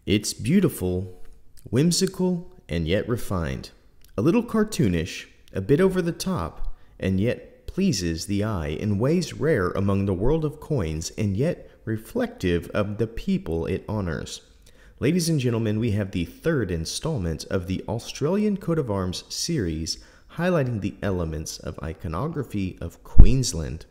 It's beautiful, whimsical, and yet refined. A little cartoonish, a bit over the top, and yet pleases the eye in ways rare among the world of coins, and yet reflective of the people it honors. Ladies and gentlemen, we have the third installment of the Australian Coat of Arms series, highlighting the elements of iconography of Queensland.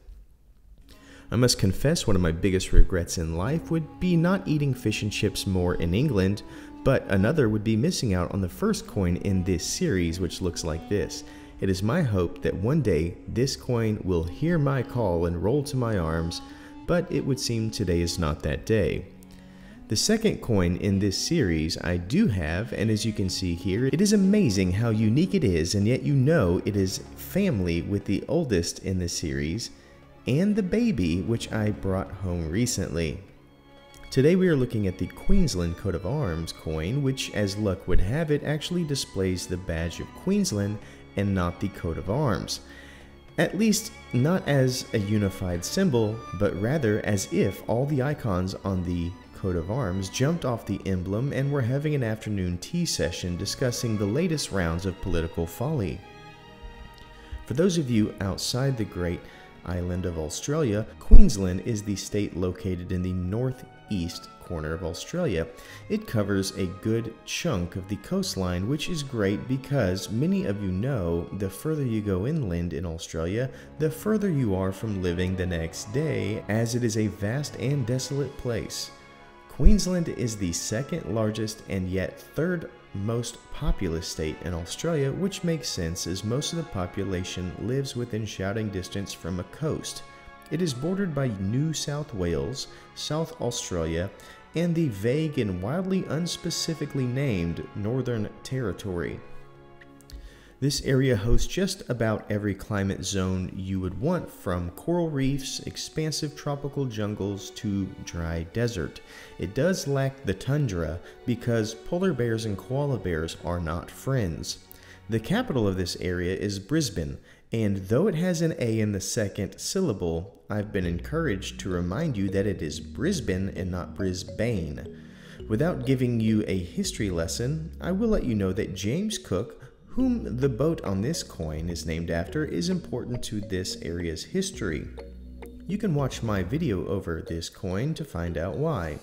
I must confess, one of my biggest regrets in life would be not eating fish and chips more in England, but another would be missing out on the first coin in this series, which looks like this. It is my hope that one day this coin will hear my call and roll to my arms, but it would seem today is not that day. The second coin in this series I do have, and as you can see here, it is amazing how unique it is, and yet you know it is family with the oldest in the series, and the baby, which I brought home recently. Today we are looking at the Queensland Coat of Arms coin, which, as luck would have it, actually displays the badge of Queensland and not the coat of arms. At least not as a unified symbol, but rather as if all the icons on the coat of arms jumped off the emblem and were having an afternoon tea session discussing the latest rounds of political folly. For those of you outside the great island of Australia, Queensland is the state located in the northeast corner of Australia. It covers a good chunk of the coastline, which is great because many of you know the further you go inland in Australia, the further you are from living the next day, as it is a vast and desolate place. Queensland is the second largest and yet third most populous state in Australia, which makes sense as most of the population lives within shouting distance from a coast. It is bordered by New South Wales, South Australia, and the vague and wildly unspecifically named Northern Territory. This area hosts just about every climate zone you would want, from coral reefs, expansive tropical jungles, to dry desert. It does lack the tundra because polar bears and koala bears are not friends. The capital of this area is Brisbane, and though it has an A in the second syllable, I've been encouraged to remind you that it is Brisbane and not Brisbane. Without giving you a history lesson, I will let you know that James Cook, whom the boat on this coin is named after, is important to this area's history. You can watch my video over this coin to find out why.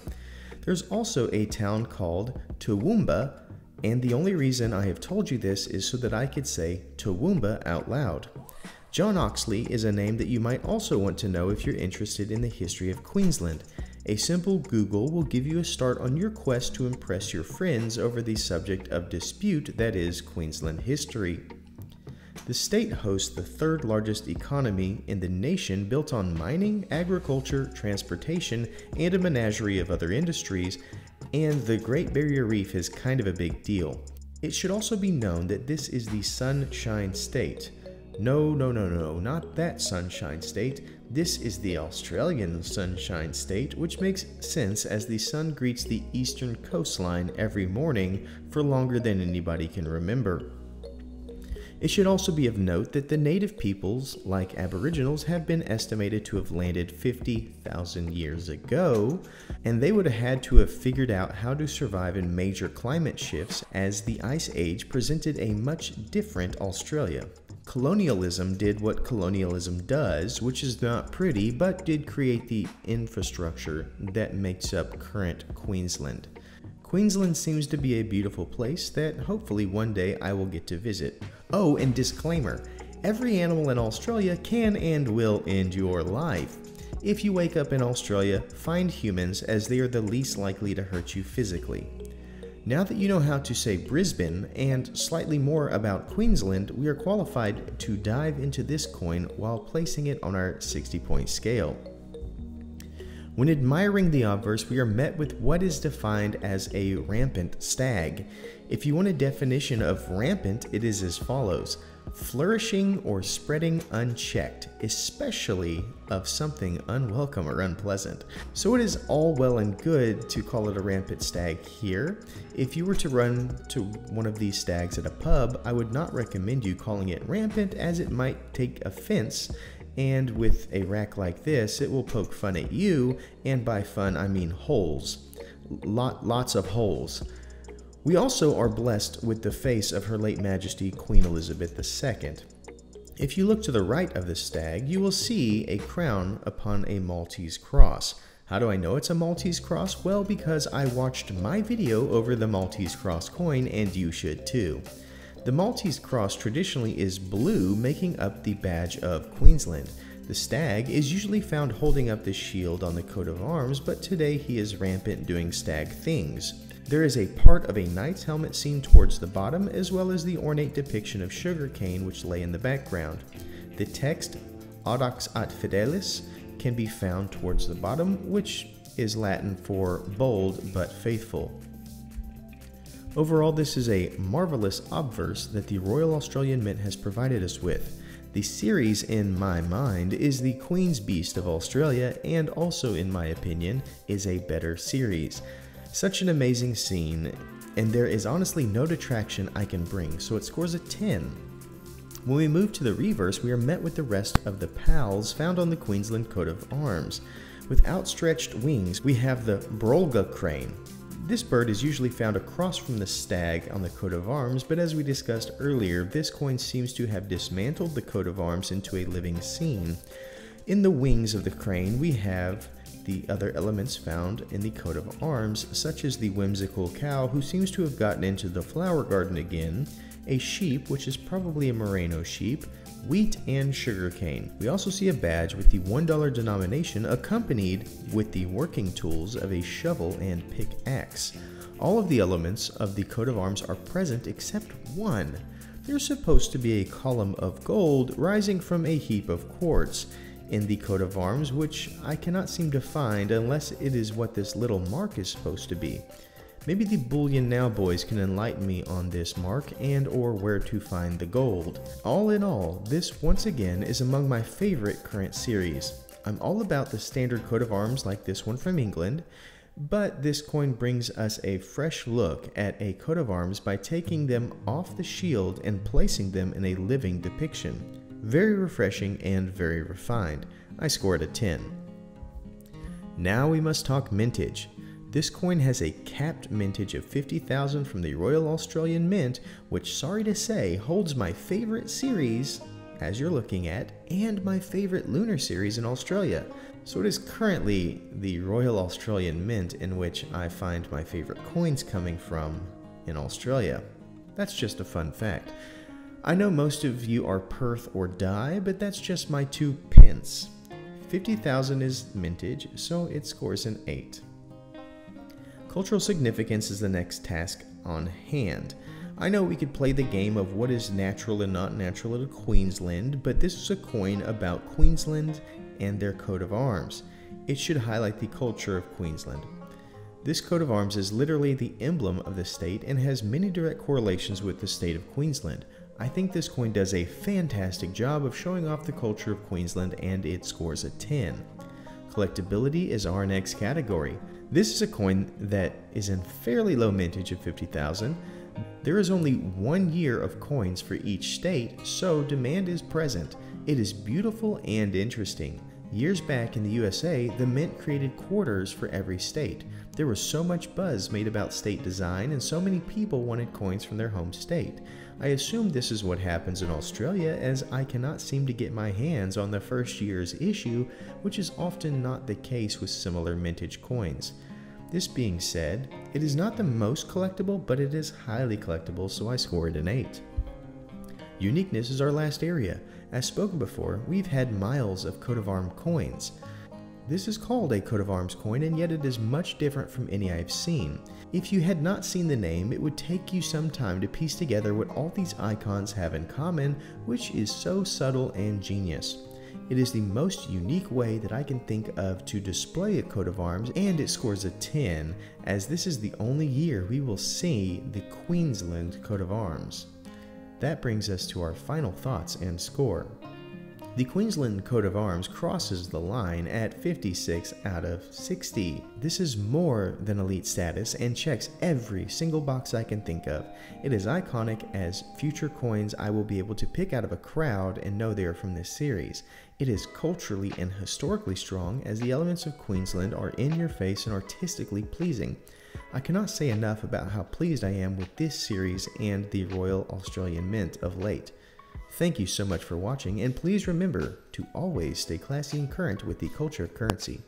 There's also a town called Toowoomba, and the only reason I have told you this is so that I could say Toowoomba out loud. John Oxley is a name that you might also want to know if you're interested in the history of Queensland. A simple Google will give you a start on your quest to impress your friends over the subject of dispute that is Queensland history. The state hosts the third largest economy in the nation, built on mining, agriculture, transportation, and a menagerie of other industries, and the Great Barrier Reef is kind of a big deal. It should also be known that this is the Sunshine State. No, not that Sunshine State. This is the Australian Sunshine State, which makes sense as the sun greets the eastern coastline every morning for longer than anybody can remember. It should also be of note that the native peoples, like Aboriginals, have been estimated to have landed 50,000 years ago, and they would have had to have figured out how to survive in major climate shifts, as the Ice Age presented a much different Australia. Colonialism did what colonialism does, which is not pretty, but did create the infrastructure that makes up current Queensland. Queensland seems to be a beautiful place that hopefully one day I will get to visit. Oh, and disclaimer, every animal in Australia can and will end your life. If you wake up in Australia, find humans, as they are the least likely to hurt you physically. Now that you know how to say Brisbane and slightly more about Queensland, we are qualified to dive into this coin while placing it on our 60-point scale. When admiring the obverse, we are met with what is defined as a rampant stag. If you want a definition of rampant, it is as follows: flourishing or spreading unchecked, especially of something unwelcome or unpleasant. So it is all well and good to call it a rampant stag here. If you were to run to one of these stags at a pub, I would not recommend you calling it rampant, as it might take offense, and with a rack like this, it will poke fun at you, and by fun I mean holes. lots of holes. We also are blessed with the face of Her late Majesty Queen Elizabeth II. If you look to the right of the stag, you will see a crown upon a Maltese cross. How do I know it's a Maltese cross? Well, because I watched my video over the Maltese cross coin, and you should too. The Maltese cross traditionally is blue, making up the badge of Queensland. The stag is usually found holding up the shield on the coat of arms, but today he is rampant doing stag things. There is a part of a knight's helmet seen towards the bottom, as well as the ornate depiction of sugarcane which lay in the background. The text, Audax at Fidelis, can be found towards the bottom, which is Latin for bold but faithful. Overall, this is a marvelous obverse that the Royal Australian Mint has provided us with. The series, in my mind, is the Queen's Beast of Australia, and also, in my opinion, is a better series. Such an amazing scene, and there is honestly no detraction I can bring, so it scores a 10. When we move to the reverse, we are met with the rest of the pals found on the Queensland Coat of Arms. With outstretched wings, we have the Brolga crane. This bird is usually found across from the stag on the coat of arms, but as we discussed earlier, this coin seems to have dismantled the coat of arms into a living scene. In the wings of the crane, we have the other elements found in the coat of arms, such as the whimsical cow who seems to have gotten into the flower garden again, a sheep, which is probably a merino sheep, wheat, and sugarcane. We also see a badge with the $1 denomination accompanied with the working tools of a shovel and pickaxe. All of the elements of the coat of arms are present except one. There's supposed to be a column of gold rising from a heap of quartz in the coat of arms, which I cannot seem to find unless it is what this little mark is supposed to be. Maybe the Bullion Now boys can enlighten me on this mark and or where to find the gold. All in all, this once again is among my favorite current series. I'm all about the standard coat of arms like this one from England, but this coin brings us a fresh look at a coat of arms by taking them off the shield and placing them in a living depiction. Very refreshing and very refined. I scored a 10. Now we must talk mintage. This coin has a capped mintage of 50,000 from the Royal Australian Mint, which, sorry to say, holds my favorite series, as you're looking at, and my favorite lunar series in Australia. So it is currently the Royal Australian Mint in which I find my favorite coins coming from in Australia. That's just a fun fact. I know most of you are Perth or die, but that's just my 2 pence. 50,000 is mintage, so it scores an 8. Cultural significance is the next task on hand. I know we could play the game of what is natural and not natural to Queensland, but this is a coin about Queensland and their coat of arms. It should highlight the culture of Queensland. This coat of arms is literally the emblem of the state and has many direct correlations with the state of Queensland. I think this coin does a fantastic job of showing off the culture of Queensland, and it scores a 10. Collectability is our next category. This is a coin that is in fairly low mintage of 50,000. There is only 1 year of coins for each state, so demand is present. It is beautiful and interesting. Years back in the USA, the Mint created quarters for every state. There was so much buzz made about state design, and so many people wanted coins from their home state. I assume this is what happens in Australia, as I cannot seem to get my hands on the first year's issue, which is often not the case with similar mintage coins. This being said, it is not the most collectible, but it is highly collectible, so I scored an 8. Uniqueness is our last area. As spoken before, we've had miles of coat of arms coins. This is called a coat of arms coin, and yet it is much different from any I've seen. If you had not seen the name, it would take you some time to piece together what all these icons have in common, which is so subtle and genius. It is the most unique way that I can think of to display a coat of arms, and it scores a 10, as this is the only year we will see the Queensland coat of arms. That brings us to our final thoughts and score. The Queensland Coat of Arms crosses the line at 56 out of 60. This is more than elite status and checks every single box I can think of. It is iconic as future coins I will be able to pick out of a crowd and know they are from this series. It is culturally and historically strong as the elements of Queensland are in your face and artistically pleasing. I cannot say enough about how pleased I am with this series and the Royal Australian Mint of late. Thank you so much for watching, and please remember to always stay classy and current with the culture of currency.